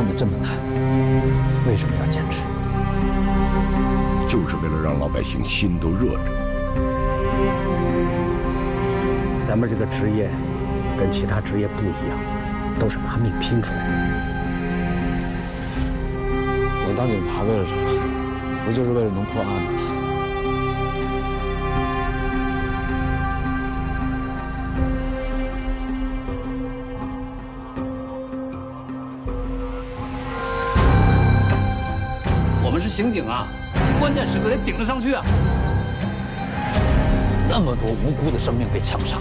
案子这么难，为什么要坚持？就是为了让老百姓心都热着。咱们这个职业跟其他职业不一样，都是拿命拼出来的。我当警察为了什么？不就是为了能破案吗？我们是刑警啊，关键时刻得顶得上去啊！那么多无辜的生命被枪杀，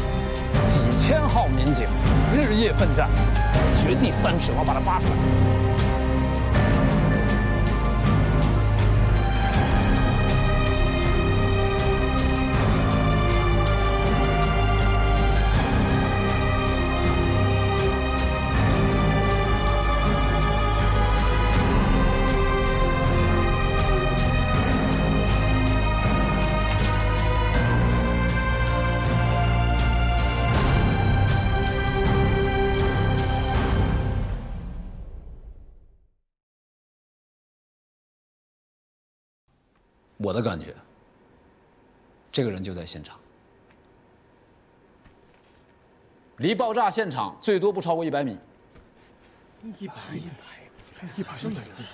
几千号民警日夜奋战，掘地3尺，我把它挖出来。我的感觉，这个人就在现场，离爆炸现场最多不超过100米。100，这么近，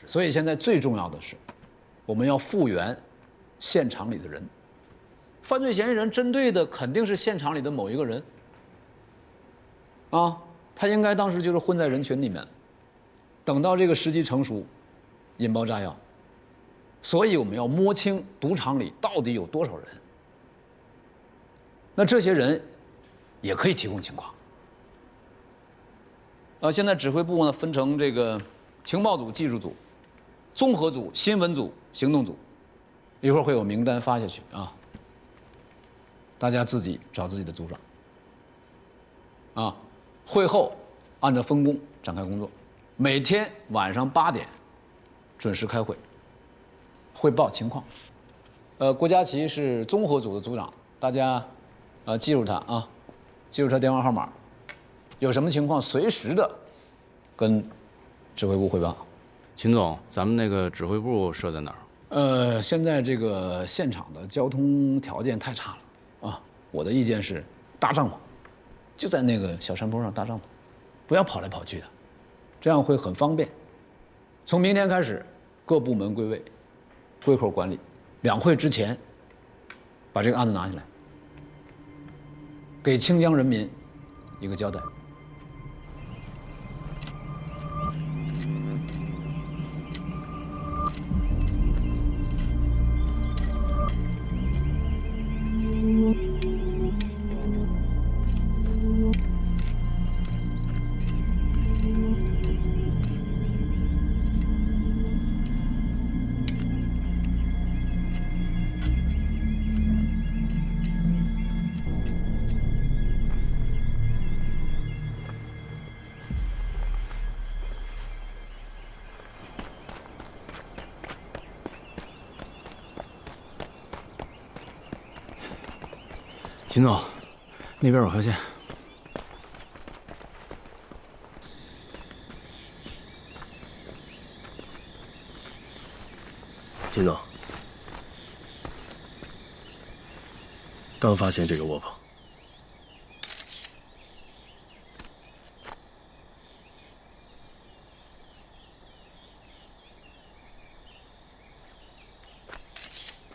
所以现在最重要的是，我们要复原现场里的人。犯罪嫌疑人针对的肯定是现场里的某一个人，啊，他应该当时就是混在人群里面，等到这个时机成熟，引爆炸药。所以我们要摸清赌场里到底有多少人。那这些人也可以提供情况。现在指挥部呢分成这个情报组、技术组、综合组、新闻组、行动组，一会儿会有名单发下去啊，大家自己找自己的组长。啊，会后按照分工展开工作，每天晚上8点准时开会。汇报情况。郭佳琪是综合组的组长，大家记住他啊，记住他电话号码，有什么情况随时的跟指挥部汇报。秦总，咱们那个指挥部设在哪儿？现在这个现场的交通条件太差了啊，我的意见是搭帐篷，就在那个小山坡上搭帐篷，不要跑来跑去的，这样会很方便。从明天开始，各部门归位。归口管理，2会之前把这个案子拿下来，给清江人民一个交代。秦总，那边有河线。秦总，刚发现这个窝棚，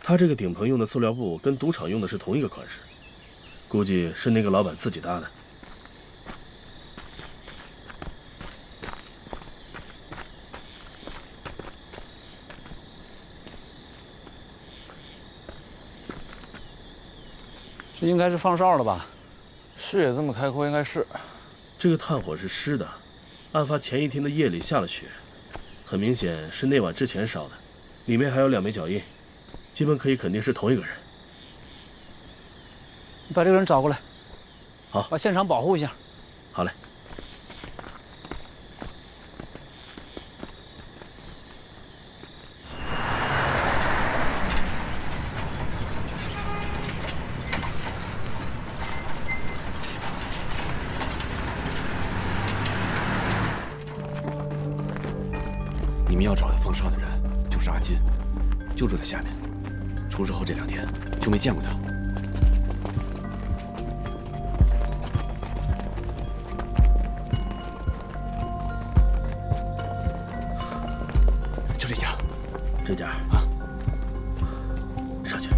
他这个顶棚用的塑料布跟赌场用的是同一个款式。估计是那个老板自己搭的。这应该是放哨了吧？视野这么开阔，应该是。这个炭火是湿的，案发前一天的夜里下了雪，很明显是那晚之前烧的，里面还有2枚脚印，基本可以肯定是同一个人。你把这个人找过来，好，把现场保护一下。好嘞。你们要找的放哨的人就是阿金，就住在下面。出事后这2天就没见过他。就这家，这家啊，上去。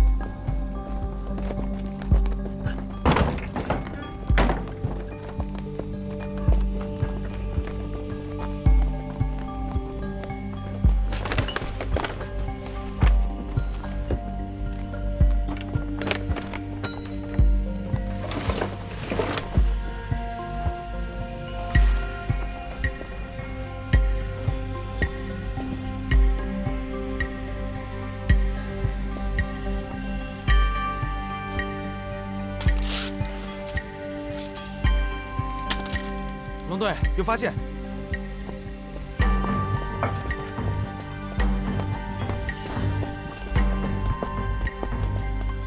龙队有发现！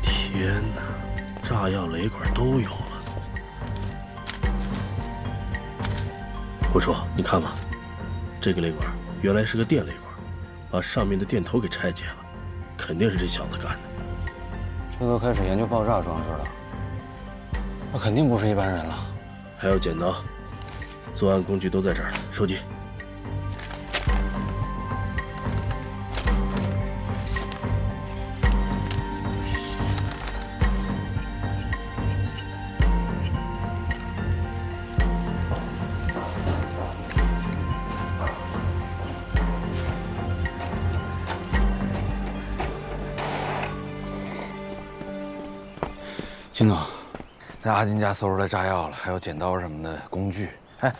天哪，炸药、雷管都有了。国柱，你看吧，这个雷管原来是个电雷管，把上面的电头给拆解了，肯定是这小子干的。这都开始研究爆炸装置了，那肯定不是一般人了。还有剪刀。作案工具都在这儿了，收集。秦总，在阿金家搜出来炸药了，还有剪刀什么的工具。哎，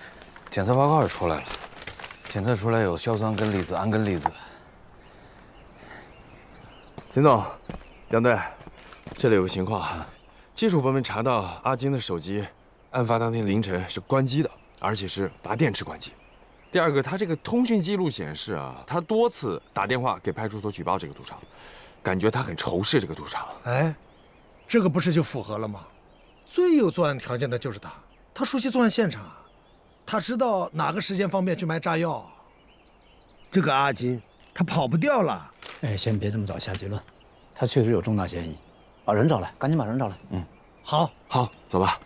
检测报告也出来了，检测出来有硝酸根离子、氨根离子。秦总，杨队，这里有个情况，技术部门查到阿金的手机，案发当天凌晨是关机的，而且是拔电池关机。第二个，他这个通讯记录显示啊，他多次打电话给派出所举报这个赌场，感觉他很仇视这个赌场。哎，这个不是就符合了吗？最有作案条件的就是他，他熟悉作案现场。他知道哪个时间方便去买炸药。这个阿金，他跑不掉了。哎，先别这么早下结论，他确实有重大嫌疑。把人找来，赶紧把人找来。嗯，好，好，走吧。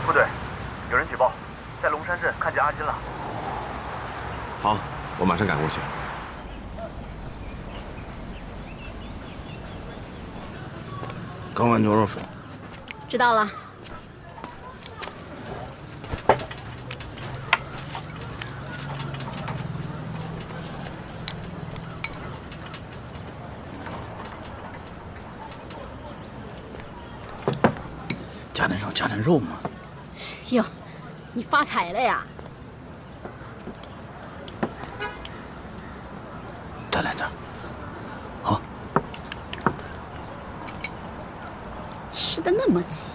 部队，有人举报，在龙山镇看见阿金了。好，我马上赶过去。刚碗牛肉粉。知道了。加点肉，加点肉嘛。哟，你发财了呀！再来点。好。吃的那么急，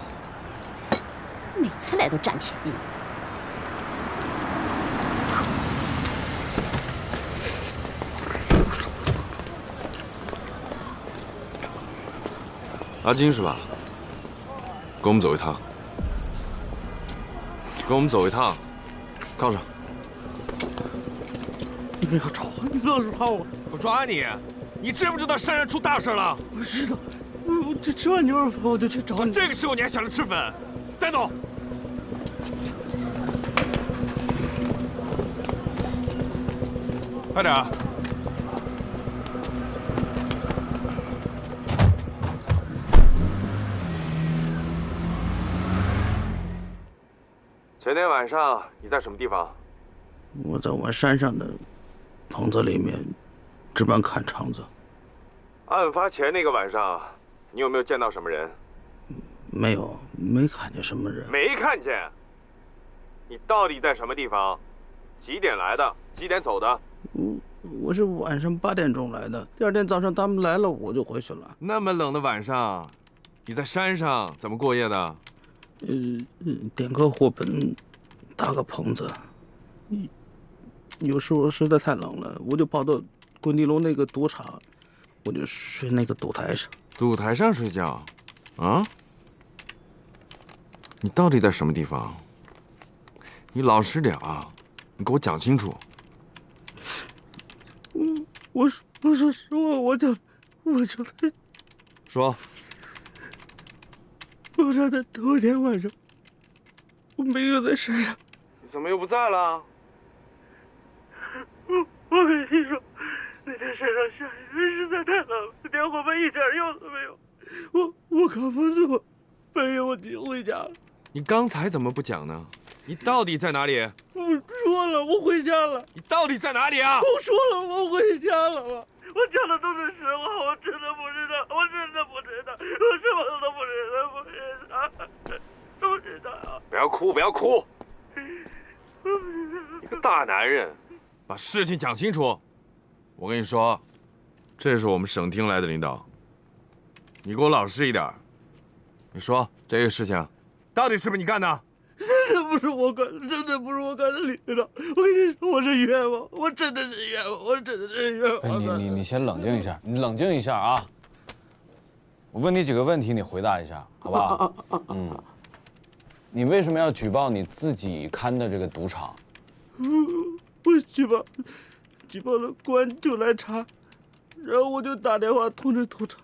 每次来都占便宜。阿金是吧？跟我们走一趟。跟我们走一趟，靠上。你不要抓我！你不要抓我！我抓你！你知不知道山上出大事了？我知道。我这吃完牛肉粉我就去找你。这个时候你还想着吃粉？带走！快点！前天晚上你在什么地方？我在我山上的棚子里面值班看场子。案发前那个晚上，你有没有见到什么人？没有，没看见什么人。没看见？你到底在什么地方？几点来的？几点走的？我是晚上8点钟来的，第二天早上他们来了，我就回去了。那么冷的晚上，你在山上怎么过夜的？点个火盆，搭个棚子。有时候实在太冷了，我就跑到滚地楼那个赌场，我就睡那个赌台上。赌台上睡觉？啊？你到底在什么地方？你老实点啊！你给我讲清楚。我说实话，我叫他说。爆炸的头天晚上，我没有在山上。你怎么又不在了？我跟你说，那天山上下雨实在太冷了，点火盆一点用都没有。我扛不住，半夜我就回家了。你刚才怎么不讲呢？你到底在哪里？我说了，我回家了。你到底在哪里啊？我说了，我回家了嘛。我讲的都是实话，我真的不知道，我真的不知道，我什么都不知道。不要哭，不要哭。一个大男人，把事情讲清楚。我跟你说，这是我们省厅来的领导，你给我老实一点。你说这个事情，到底是不是你干的？真的不是我干的，真的不是我干的，领导。我跟你说，我是冤枉，我真的是冤枉，我真的是冤枉的。你先冷静一下，你冷静一下啊！我问你几个问题，你回答一下，好吧？你为什么要举报你自己看的这个赌场？我举报了，公安就来查，然后我就打电话通知赌场，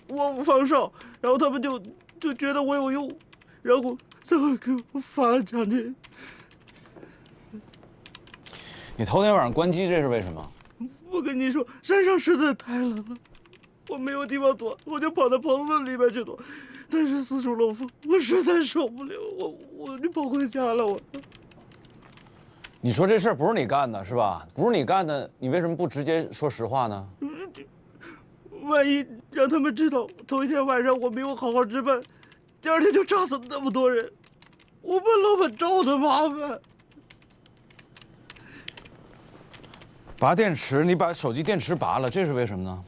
我放哨，然后他们就觉得我有用，然后才会给我发奖金。你头天晚上关机，这是为什么？我跟你说，山上实在太冷了，我没有地方躲，我就跑到棚子里边去躲。但是四处漏风，我实在受不了，我就跑回家了。你说这事儿不是你干的，是吧？不是你干的，你为什么不直接说实话呢？万一让他们知道头一天晚上我没有好好值班，第二天就炸死那么多人，我怕老板找我的麻烦。拔电池，你把手机电池拔了，这是为什么呢？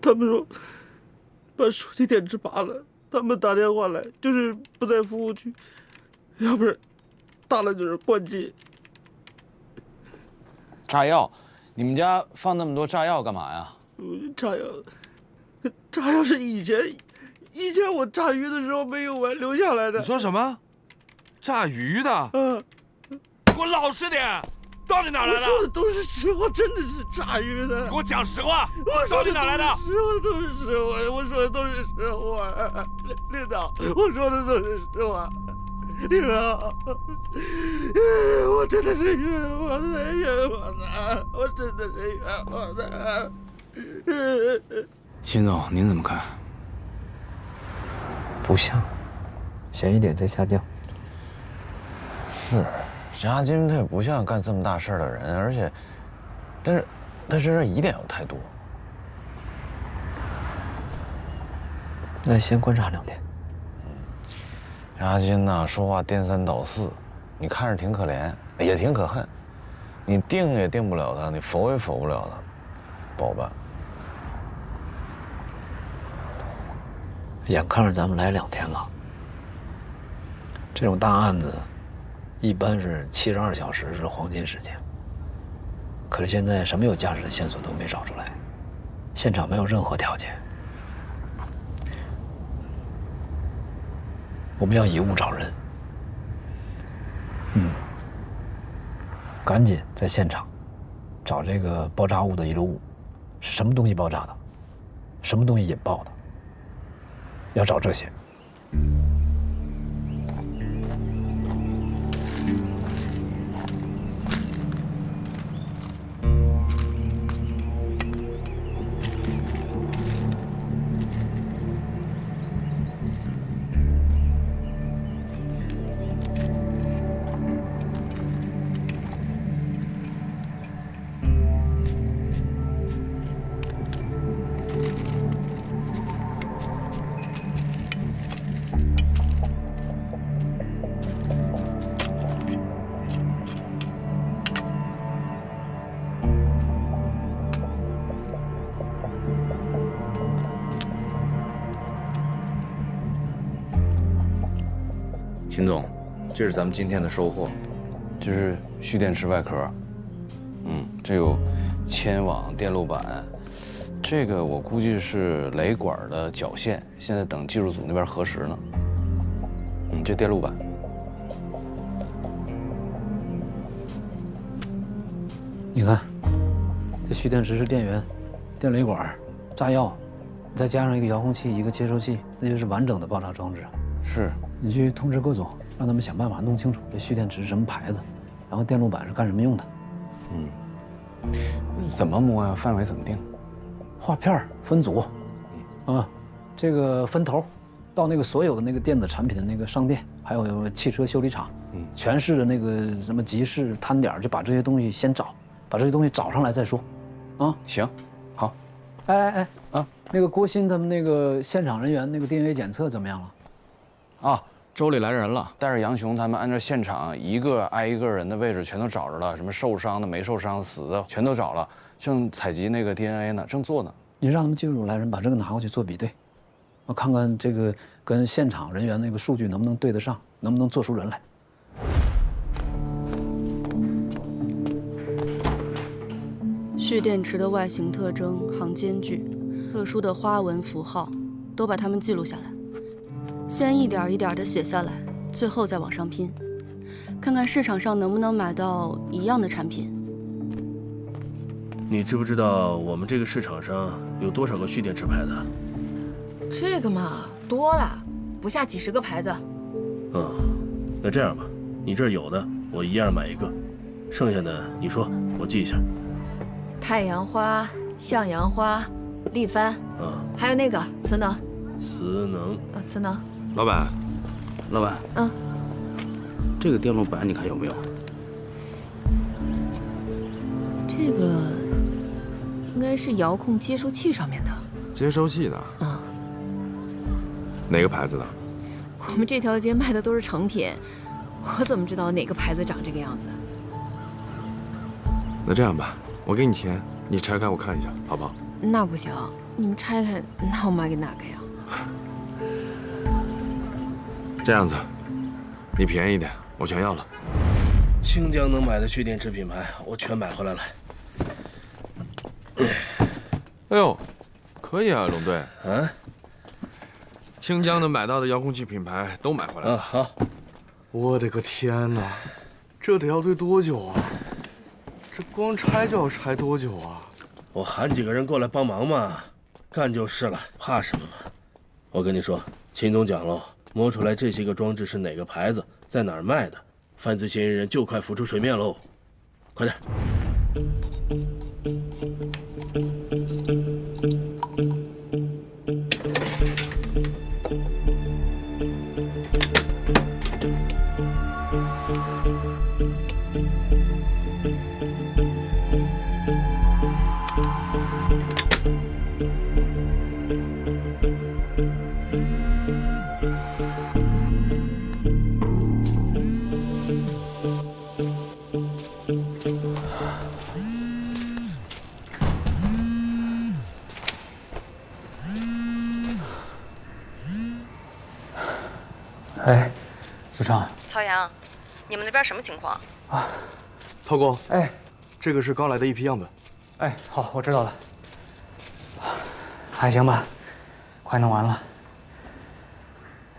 他们说把手机电池拔了，他们打电话来就是不在服务区，要不然大了就是关机。炸药，你们家放那么多炸药干嘛呀？炸药是以前我炸鱼的时候没有完留下来的。你说什么？炸鱼的？给我老实点！到底哪来的？我说的都是实话，真的是炸鱼的。给我讲实话！我说的到底哪来的？实话都是实话，我说的都是实话。领导，我说的都是实话。领导，我真的是冤枉的，冤枉的，我真的是冤枉的。秦总，您怎么看？不像，嫌疑点在下降。是。阿金他也不像干这么大事儿的人，而且，但是他身上疑点又太多。那先观察2天。阿金呐，说话颠三倒四，你看着挺可怜，也挺可恨。你定也定不了他，你否也否不了他，不好办。眼看着咱们来2天了，这种大案子。一般是72小时是黄金时间，可是现在什么有价值的线索都没找出来，现场没有任何条件，我们要以物找人。赶紧在现场找这个爆炸物的遗留物，是什么东西爆炸的，什么东西引爆的，要找这些。秦总，这是咱们今天的收获，这是蓄电池外壳，这有铅网、电路板，这个我估计是雷管的绞线，现在等技术组那边核实呢。这电路板。你看，这蓄电池是电源、电雷管、炸药，再加上一个遥控器、一个接收器，那就是完整的爆炸装置。是，你去通知各组，让他们想办法弄清楚这蓄电池是什么牌子，然后电路板是干什么用的。怎么摸呀？范围怎么定？画片分组，这个分头，到那个所有的那个电子产品的那个商店，还有汽车修理厂，全市的那个什么集市摊点，就把这些东西先找，把这些东西找上来再说，啊？行，好。哎，那个郭鑫他们那个现场人员那个 DNA 检测怎么样了？啊，州里来人了，带着杨雄他们按照现场一个挨一个人的位置全都找着了，什么受伤的、没受伤、死的全都找了，正采集那个 DNA 呢，正做呢。你让他们技术组来人把这个拿过去做比对，我看看这个跟现场人员那个数据能不能对得上，能不能做出人来。蓄电池的外形特征、行间距、特殊的花纹符号，都把它们记录下来，先一点一点地写下来，最后再往上拼，看看市场上能不能买到一样的产品。你知不知道我们这个市场上有多少个蓄电池牌子？这个嘛，多了，不下几十个牌子。那这样吧，你这儿有的我一样买一个，剩下的你说，我记一下。太阳花、向阳花、立帆，还有那个磁能。磁能磁能。老板，这个电路板你看有没有？这个应该是遥控接收器上面的。接收器的？哪个牌子的？我们这条街卖的都是成品，我怎么知道哪个牌子长这个样子？那这样吧，我给你钱，你拆开我看一下，好不好？那不行，你们拆开，那我买给哪个呀？这样子，你便宜点，我全要了。清江能买的蓄电池品牌，我全买回来了。哎呦，可以啊，龙队。清江能买到的遥控器品牌都买回来了。好。我的个天哪，这得要堆多久啊？这光拆就要拆多久啊？我喊几个人过来帮忙嘛，干就是了，怕什么嘛？我跟你说，秦总讲喽，摸出来这些个装置是哪个牌子，在哪儿卖的，犯罪嫌疑人就快浮出水面喽！快点。哎，组长。曹阳，你们那边什么情况？曹工，这个是刚来的一批样本。好，我知道了。还行吧，快弄完了。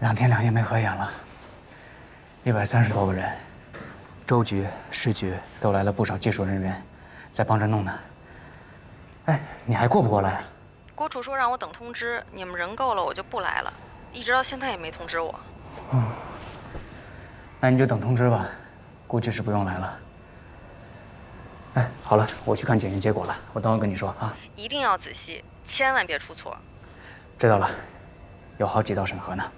2天2夜没合眼了。130多个人，州局、市局都来了不少技术人员，在帮着弄呢。你还过不过来？郭处说让我等通知，你们人够了我就不来了，一直到现在也没通知我。那你就等通知吧，估计是不用来了。好了，我去看检验结果了，我等会跟你说啊。一定要仔细，千万别出错。知道了，有好几道审核呢。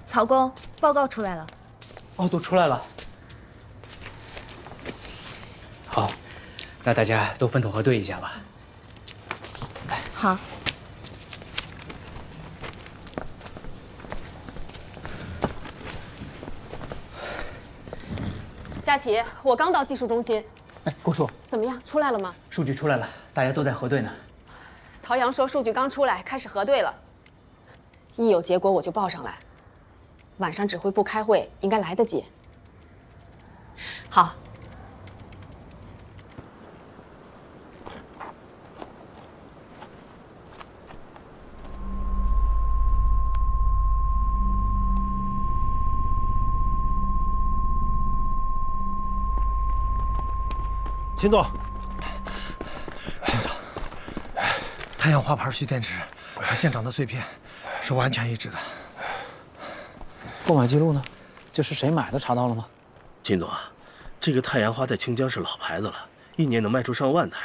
曹工，报告出来了。都出来了。好，那大家都分头核对一下吧。好。佳琪，我刚到技术中心。郭处，怎么样？出来了吗？数据出来了，大家都在核对呢。曹阳说数据刚出来，开始核对了。一有结果我就报上来。晚上指挥部开会，应该来得及。好。秦总，秦总，太阳花牌蓄电池和现场的碎片是完全一致的。购买记录呢？就是谁买的查到了吗？秦总啊，这个太阳花在清江是老牌子了，1年能卖出上万台，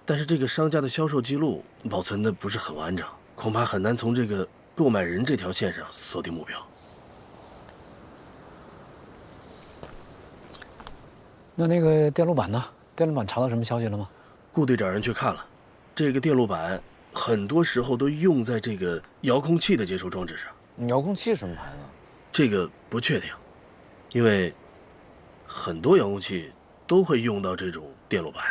但是这个商家的销售记录保存的不是很完整，恐怕很难从这个购买人这条线上锁定目标。那个电路板呢？电路板查到什么消息了吗？顾队找人去看了，这个电路板很多时候都用在这个遥控器的接收装置上。遥控器什么牌子？这个不确定，因为很多遥控器都会用到这种电路板。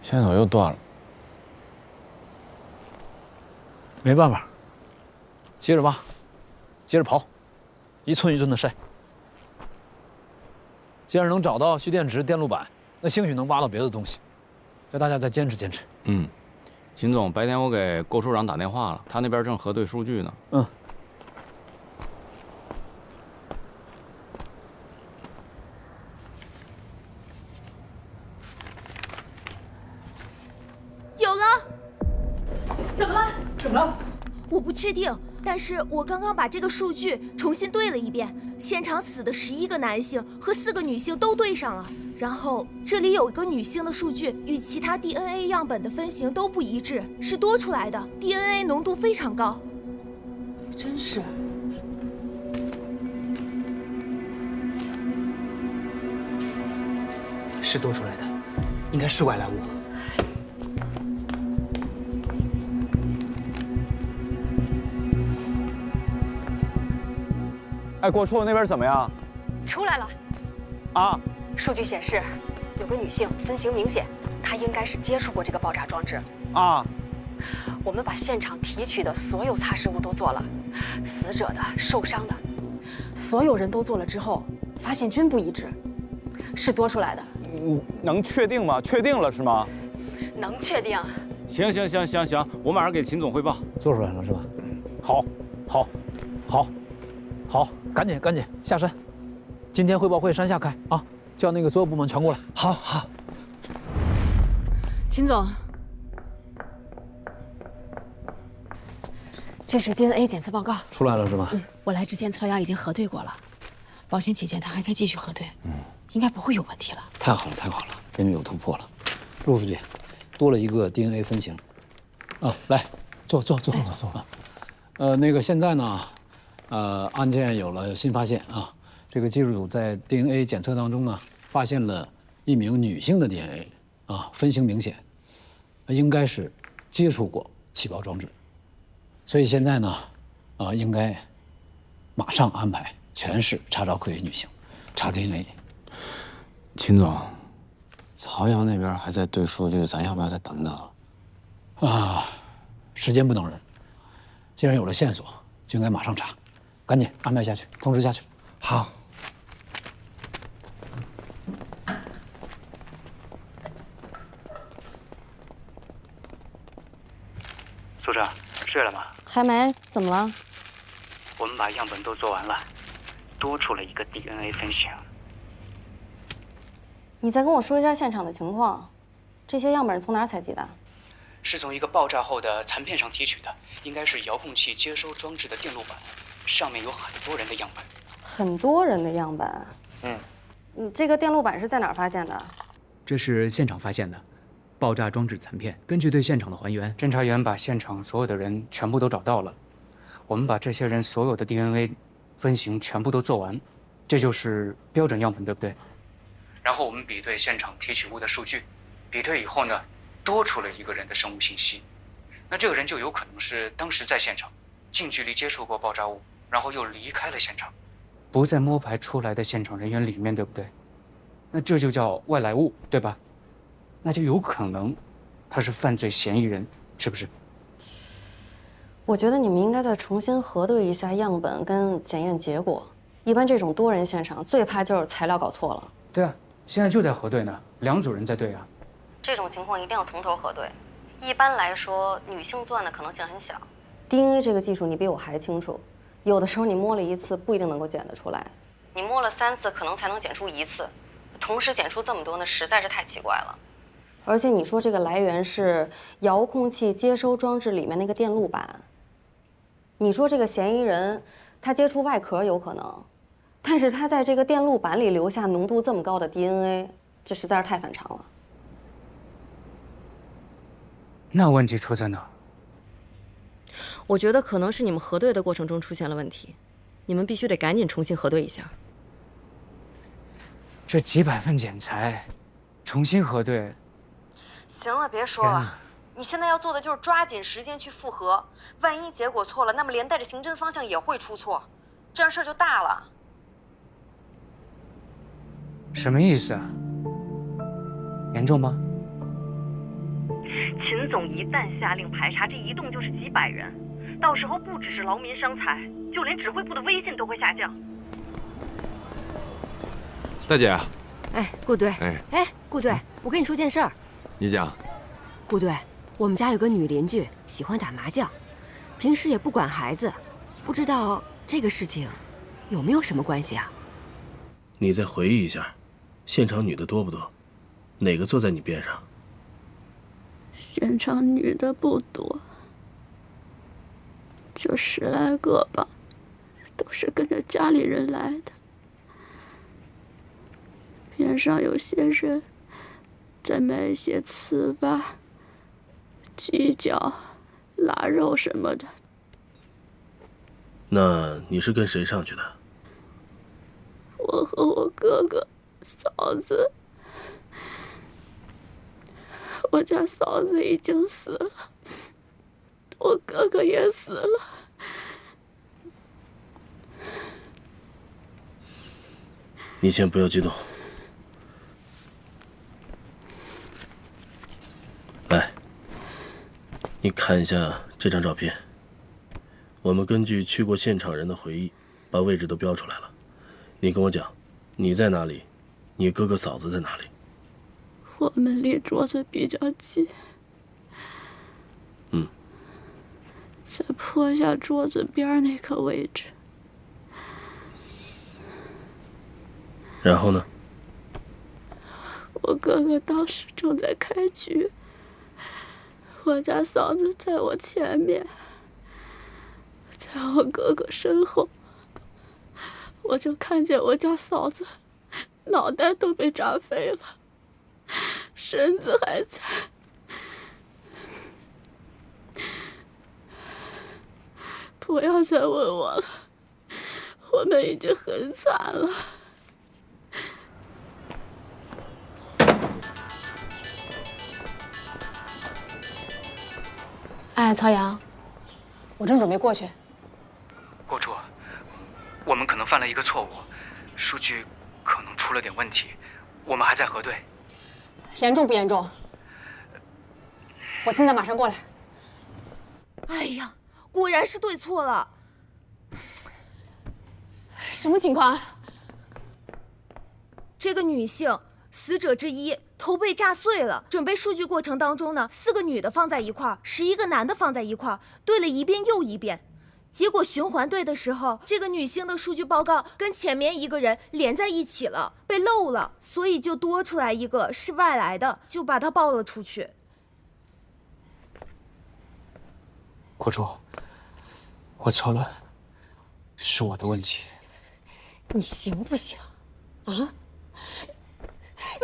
线索又断了，没办法，接着挖，接着刨，一寸一寸的筛。既然能找到蓄电池、电路板，那兴许能挖到别的东西。要大家再坚持坚持。嗯，秦总，白天我给郭处长打电话了，他那边正核对数据呢。嗯。有了！怎么了？怎么了？我不确定，但是我刚刚把这个数据重新对了一遍，现场死的11个男性和4个女性都对上了。然后这里有一个女性的数据与其他 DNA 样本的分型都不一致，是多出来的 DNA 浓度非常高。真是。是多出来的，应该是外来物。哎，郭处那边怎么样？出来了。啊？数据显示，有个女性分型明显，她应该是接触过这个爆炸装置。啊。我们把现场提取的所有擦拭物都做了，死者的、受伤的，所有人都做了之后，发现均不一致，是多出来的。能确定吗？确定了是吗？能确定。行，我马上给秦总汇报。做出来了是吧？好，赶紧下山。今天汇报会山下开啊，叫那个所有部门全过来。好。秦总，这是 DNA 检测报告，出来了是吧？我来之前测样已经核对过了，保险起见，他还在继续核对，应该不会有问题了。太好了，终于有突破了。陆书记，多了一个 DNA 分型。啊，来，坐啊。那个现在呢，案件有了新发现啊。这个技术组在 DNA 检测当中呢，发现了一名女性的 DNA 啊，分型明显，应该是接触过起爆装置，所以现在呢，应该马上安排全市查找可疑女性，查 DNA。秦总，曹阳那边还在对数据，咱要不要再等等？啊，时间不等人，既然有了线索，就应该马上查，赶紧安排下去，通知下去。好。组长，睡了吗？还没，怎么了？我们把样本都做完了，多出了一个 DNA 分型。你再跟我说一下现场的情况，这些样本是从哪儿采集的？是从一个爆炸后的残片上提取的，应该是遥控器接收装置的电路板，上面有很多人的样本。很多人的样本？这个电路板是在哪儿发现的？这是现场发现的。爆炸装置残片，根据对现场的还原，侦查员把现场所有的人全部都找到了。我们把这些人所有的 DNA 分型全部都做完，这就是标准样本，对不对？然后我们比对现场提取物的数据，比对以后呢，多出了一个人的生物信息。那这个人就有可能是当时在现场，近距离接触过爆炸物，然后又离开了现场，不在摸排出来的现场人员里面，对不对？那这就叫外来物，对吧？那就有可能他是犯罪嫌疑人，是不是？我觉得你们应该再重新核对一下样本跟检验结果。一般这种多人现场最怕就是材料搞错了。对啊，现在就在核对呢，2组人在对啊。这种情况一定要从头核对。一般来说，女性作案的可能性很小。DNA 这个技术你比我还清楚，有的时候你摸了1次不一定能够检得出来，你摸了3次可能才能检出1次，同时检出这么多，那实在是太奇怪了。而且你说这个来源是遥控器接收装置里面那个电路板，你说这个嫌疑人他接触外壳有可能，但是他在这个电路板里留下浓度这么高的 DNA， 这实在是太反常了。那问题出在哪儿？我觉得可能是你们核对的过程中出现了问题，你们必须得赶紧重新核对一下。这几百份检材，重新核对。行了，别说了，你现在要做的就是抓紧时间去复核，万一结果错了，那么连带着刑侦方向也会出错，这样事儿就大了。什么意思啊？严重吗？秦总一旦下令排查，这一动就是几百人，到时候不只是劳民伤财，就连指挥部的威信都会下降。大姐，哎，顾队，顾队，我跟你说件事儿。你讲。顾队，我们家有个女邻居喜欢打麻将，平时也不管孩子，不知道这个事情有没有什么关系啊？你再回忆一下，现场女的多不多？哪个坐在你边上？现场女的不多，就10来个吧，都是跟着家里人来的。边上有些人在卖一些糍粑、鸡脚、腊肉什么的。那你是跟谁上去的？我和我哥哥、嫂子。我家嫂子已经死了，我哥哥也死了。你先不要激动。来，你看一下这张照片。我们根据去过现场人的回忆，把位置都标出来了。你跟我讲，你在哪里？你哥哥嫂子在哪里？我们离桌子比较近，在坡下桌子边那个位置。然后呢？我哥哥当时正在开局，我家嫂子在我前面，在我哥哥身后，我就看见我家嫂子脑袋都被炸飞了。身子还在，不要再问我了，我们已经很惨了。哎，曹阳，我正准备过去。郭处，我们可能犯了一个错误，数据可能出了点问题，我们还在核对。严重不严重？我现在马上过来。哎呀，果然是对错了。什么情况？这个女性死者之一头被炸碎了，准备数据过程当中呢，4个女的放在一块儿，11个男的放在一块儿，对了一遍又一遍。结果循环对的时候，这个女性的数据报告跟前面一个人连在一起了，被漏了，所以就多出来一个是外来的，就把它报了出去。郭处，我错了，是我的问题。你行不行？啊？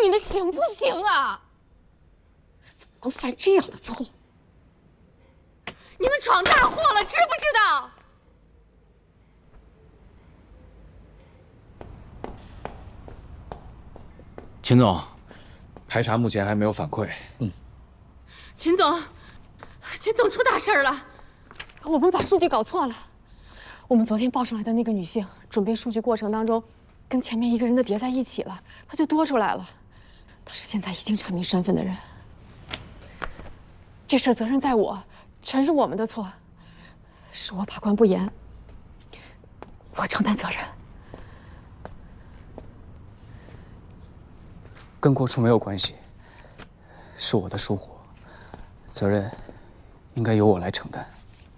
你们行不行啊？怎么能犯这样的错？你们闯大祸了，知不知道？秦总，排查目前还没有反馈。秦总出大事了！我们把数据搞错了。我们昨天报上来的那个女性，准备数据过程当中，跟前面一个人的叠在一起了，她就多出来了。她是现在已经查明身份的人。这事责任在我，全是我们的错，是我把关不严，我承担责任。跟郭处没有关系，是我的疏忽，责任应该由我来承担。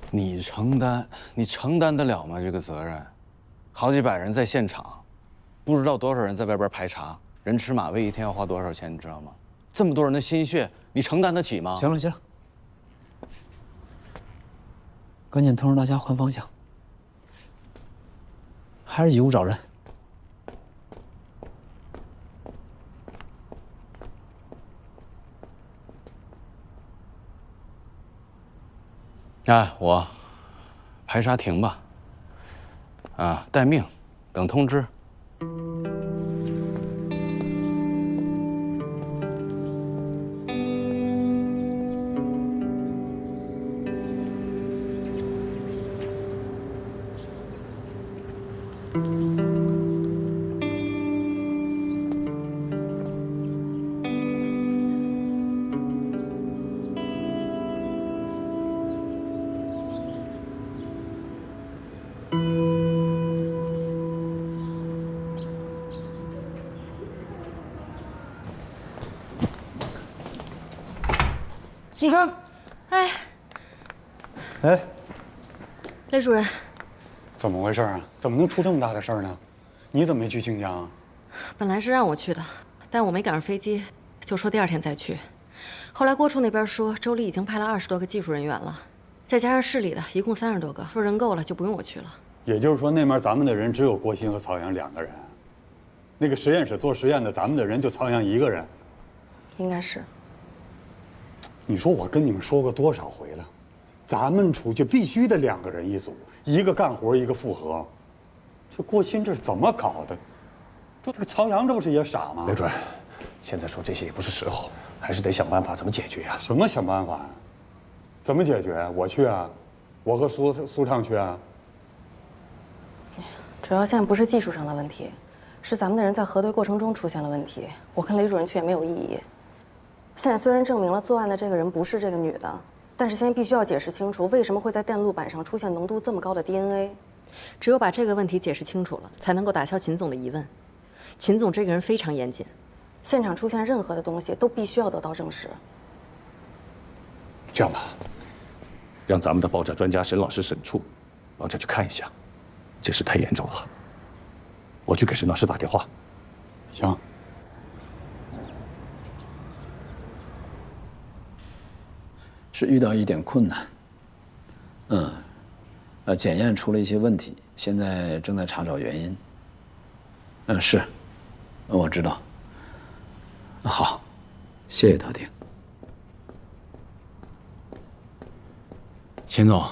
你承担？你承担得了吗？这个责任，好几百人在现场，不知道多少人在外边排查，人吃马喂一天要花多少钱，你知道吗？这么多人的心血，你承担得起吗？行了行了，赶紧通知大家换方向，还是以物找人。哎，我排查停吧。啊，待命，等通知。苏珊，哎，雷主任，怎么回事啊？怎么能出这么大的事儿呢？你怎么没去清江啊？本来是让我去的，但我没赶上飞机，就说第2天再去。后来郭处那边说，州里已经派了20多个技术人员了，再加上市里的，一共30多个，说人够了就不用我去了。也就是说，那面咱们的人只有郭鑫和曹阳2个人，那个实验室做实验的咱们的人就曹阳1个人。应该是。你说我跟你们说过多少回了，咱们出去必须得2个人一组，一个干活，一个复核。这郭鑫这是怎么搞的？这个曹阳这不是也傻吗？雷主任，现在说这些也不是时候，还是得想办法怎么解决呀？什么想办法呀？怎么解决？我去啊，我和苏畅去啊。主要现在不是技术上的问题，是咱们的人在核对过程中出现了问题。我跟雷主任去也没有意义。现在虽然证明了作案的这个人不是这个女的，但是现在必须要解释清楚为什么会在电路板上出现浓度这么高的 DNA。只有把这个问题解释清楚了，才能够打消秦总的疑问。秦总这个人非常严谨，现场出现任何的东西都必须要得到证实。这样吧，让咱们的爆炸专家沈老师、沈处往这去看一下，这事太严重了。我去给沈老师打电话。行。是遇到一点困难，检验出了一些问题，现在正在查找原因。是，我知道。好，谢谢特丁。秦总，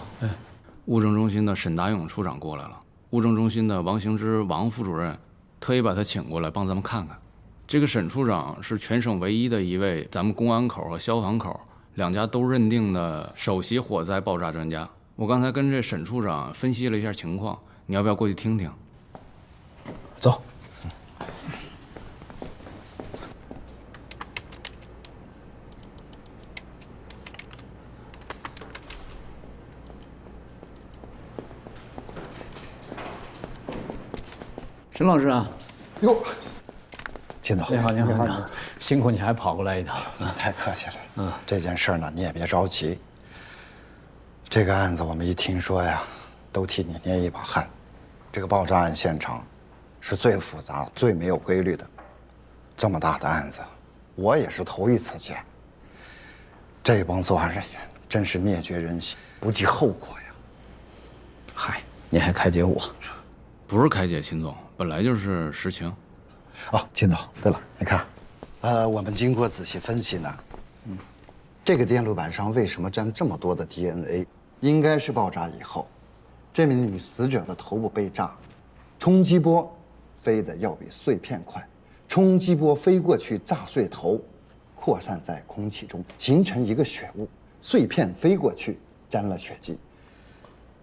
物证中心的沈达勇处长过来了，物证中心的王行之王副主任特意把他请过来帮咱们看看。这个沈处长是全省唯一的一位咱们公安口和消防口2家都认定的首席火灾爆炸专家。我刚才跟这沈处长分析了一下情况，你要不要过去听听？走。沈老师啊，哟，秦总，你好，你好，辛苦你还跑过来一趟。太客气了。这件事呢，你也别着急。这个案子我们一听说呀，都替你捏一把汗。这个爆炸案现场是最复杂、最没有规律的。这么大的案子，我也是头一次见。这帮作案人员真是灭绝人性，不计后果呀。嗨，你还开解我？不是开解，秦总，本来就是实情。哦，秦总，对了，你看，我们经过仔细分析呢，这个电路板上为什么沾这么多的 DNA？ 应该是爆炸以后，这名女死者的头部被炸，冲击波飞得要比碎片快，冲击波飞过去炸碎头，扩散在空气中，形成一个血雾，碎片飞过去沾了血迹。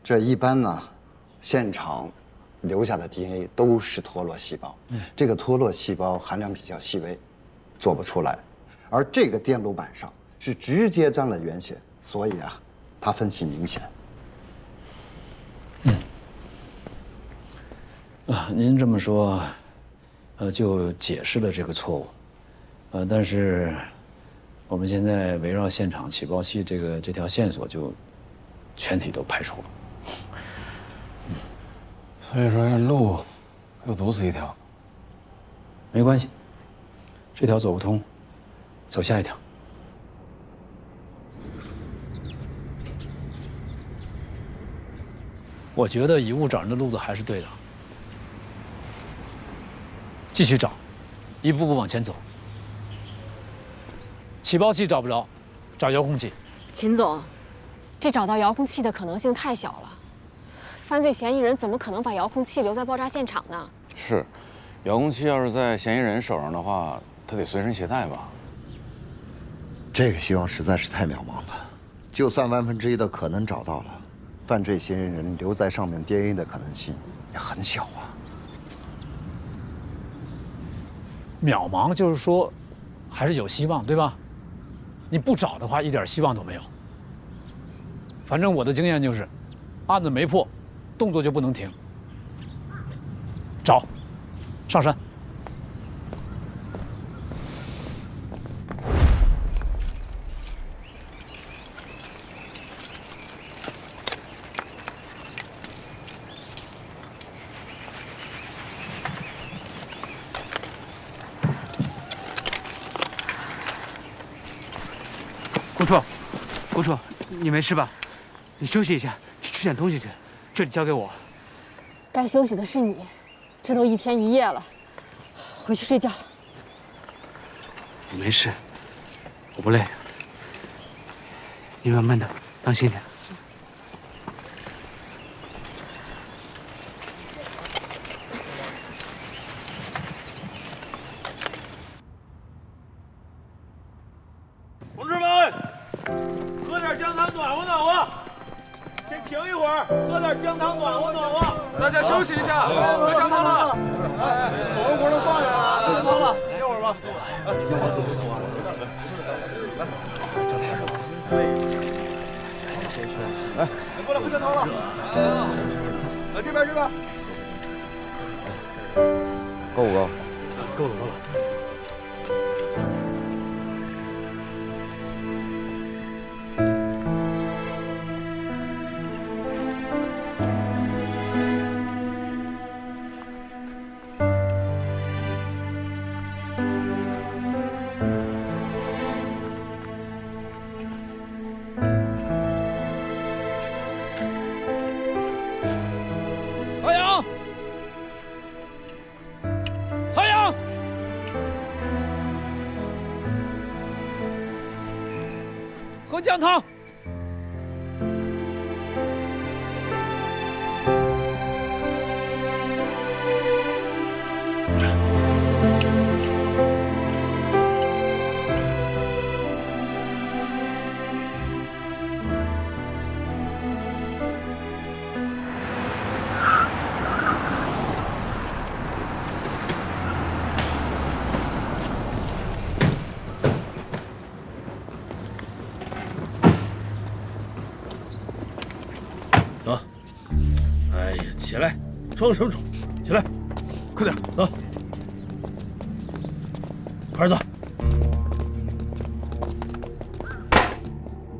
这一般呢，现场留下的 DNA 都是脱落细胞，这个脱落细胞含量比较细微，做不出来。而这个电路板上是直接沾了原血，所以啊，它分析明显。您这么说，就解释了这个错误，但是我们现在围绕现场起爆器这条线索就全体都排除了。所以说这路又堵死一条。没关系，这条走不通，走下一条。我觉得以物找人的路子还是对的，继续找，一步步往前走。起爆器找不着，找遥控器。秦总，这找到遥控器的可能性太小了。犯罪嫌疑人怎么可能把遥控器留在爆炸现场呢？是，遥控器要是在嫌疑人手上的话，他得随身携带吧？这个希望实在是太渺茫了。就算1/1000的可能找到了，犯罪嫌疑人留在上面 DNA 的可能性也很小啊。渺茫就是说，还是有希望，对吧？你不找的话，一点希望都没有。反正我的经验就是，案子没破，动作就不能停。找，上山。公主，你没事吧？你休息一下，去吃点东西去。这里交给我。该休息的是你，这都1天1夜了，回去睡觉。我没事，我不累。你慢慢的，当心点。同志们，喝点姜汤暖和暖和。先停一会儿，喝点姜汤暖和暖和。大家休息一下，喝姜汤了。手工活都放下了，喝姜汤了。一会儿吧。来，过来喝姜汤了。来这边。够不够？够了。太阳，喝姜汤。走！哎呀，起来，装什么装？起来，快点走，快点走！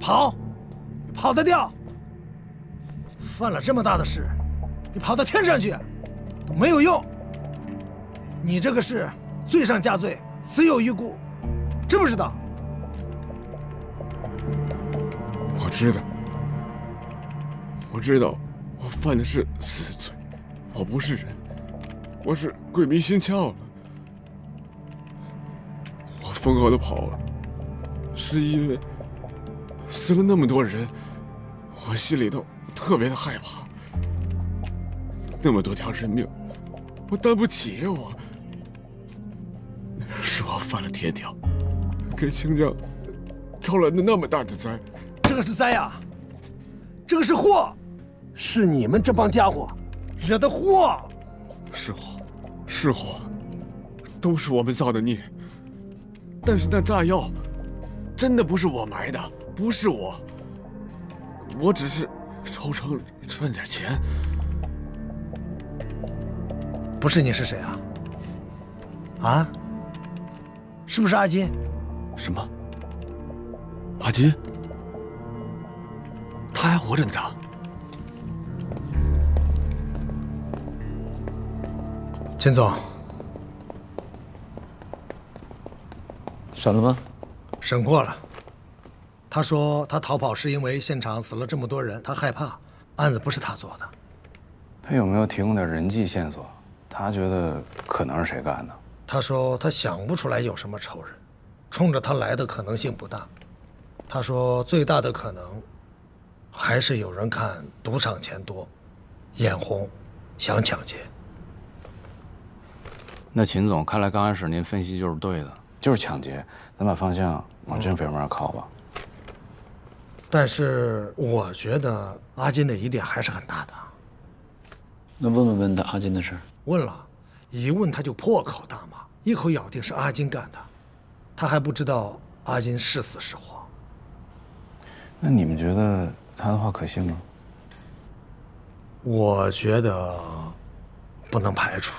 跑，你跑得掉？犯了这么大的事，你跑到天上去都没有用。你这个是罪上加罪，死有余辜，知不知道？我知道。我知道，我犯的是死罪，我不是人，我是鬼迷心窍了。我疯狂的跑了，是因为死了那么多人，我心里头特别的害怕。那么多条人命，我担不起我。是我犯了天条，给清江招来的那么大的灾。这个是灾呀，这个是祸。是你们这帮家伙惹的祸。是祸，都是我们造的孽。但是那炸药真的不是我埋的，不是我，我只是抽成赚点钱。不是你是谁啊？啊？是不是阿金？什么？阿金，他还活着呢，他。秦总，审了吗？审过了。他说他逃跑是因为现场死了这么多人，他害怕，案子不是他做的。他有没有提供点人际线索？他觉得可能是谁干的？他说他想不出来有什么仇人，冲着他来的可能性不大。他说最大的可能还是有人看赌场钱多，眼红，想抢劫。那秦总，看来刚开始您分析就是对的，就是抢劫。咱把方向往真匪方面靠吧。但是我觉得阿金的疑点还是很大的。那问他阿金的事儿。问了，一问他就破口大骂，一口咬定是阿金干的。他还不知道阿金是死是活。那你们觉得他的话可信吗？我觉得不能排除。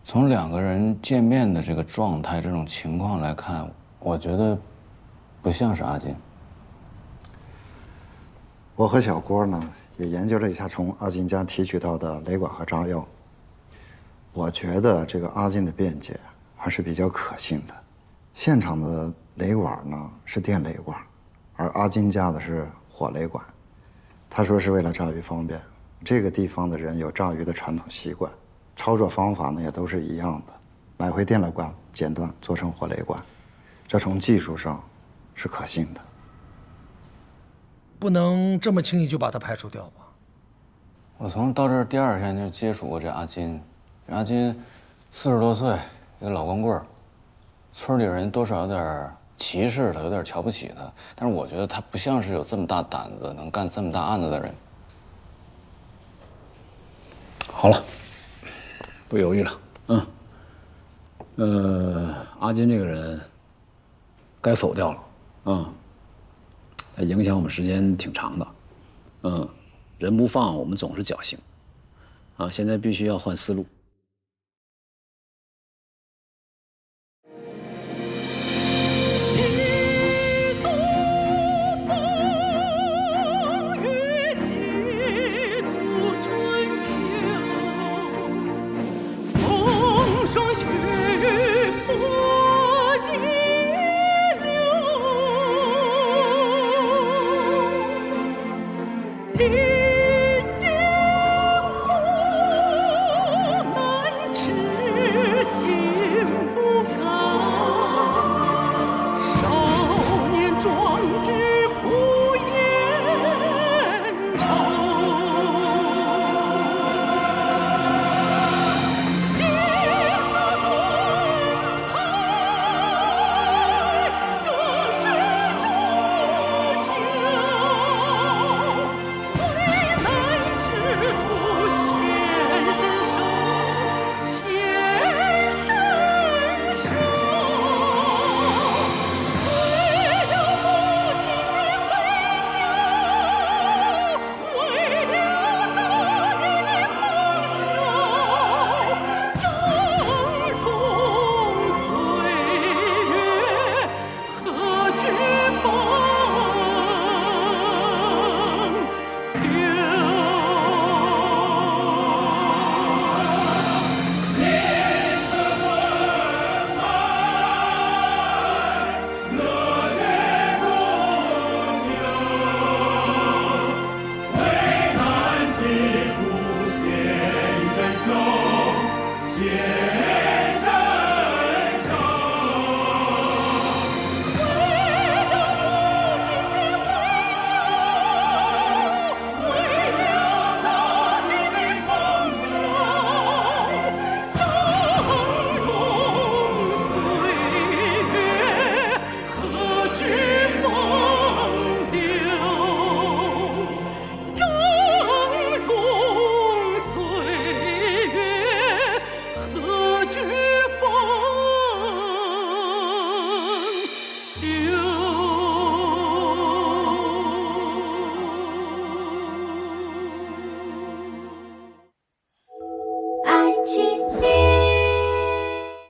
从两个人见面的这个状态、这种情况来看，我觉得不像是阿金。我和小郭呢也研究了一下从阿金家提取到的雷管和炸药。我觉得这个阿金的辩解还是比较可信的。现场的雷管呢是电雷管，而阿金家的是火雷管。他说是为了炸鱼方便，这个地方的人有炸鱼的传统习惯。操作方法呢也都是一样的，买回电缆管剪断做成火雷管，这从技术上是可信的。不能这么轻易就把他排除掉吧？我从到这儿第二天就接触过这阿金，阿金40多岁，一个老光棍儿，村里人多少有点歧视他，有点瞧不起他，但是我觉得他不像是有这么大胆子能干这么大案子的人。好了。不犹豫了，阿金这个人该否掉了，他影响我们时间挺长的，人不放我们总是侥幸，现在必须要换思路。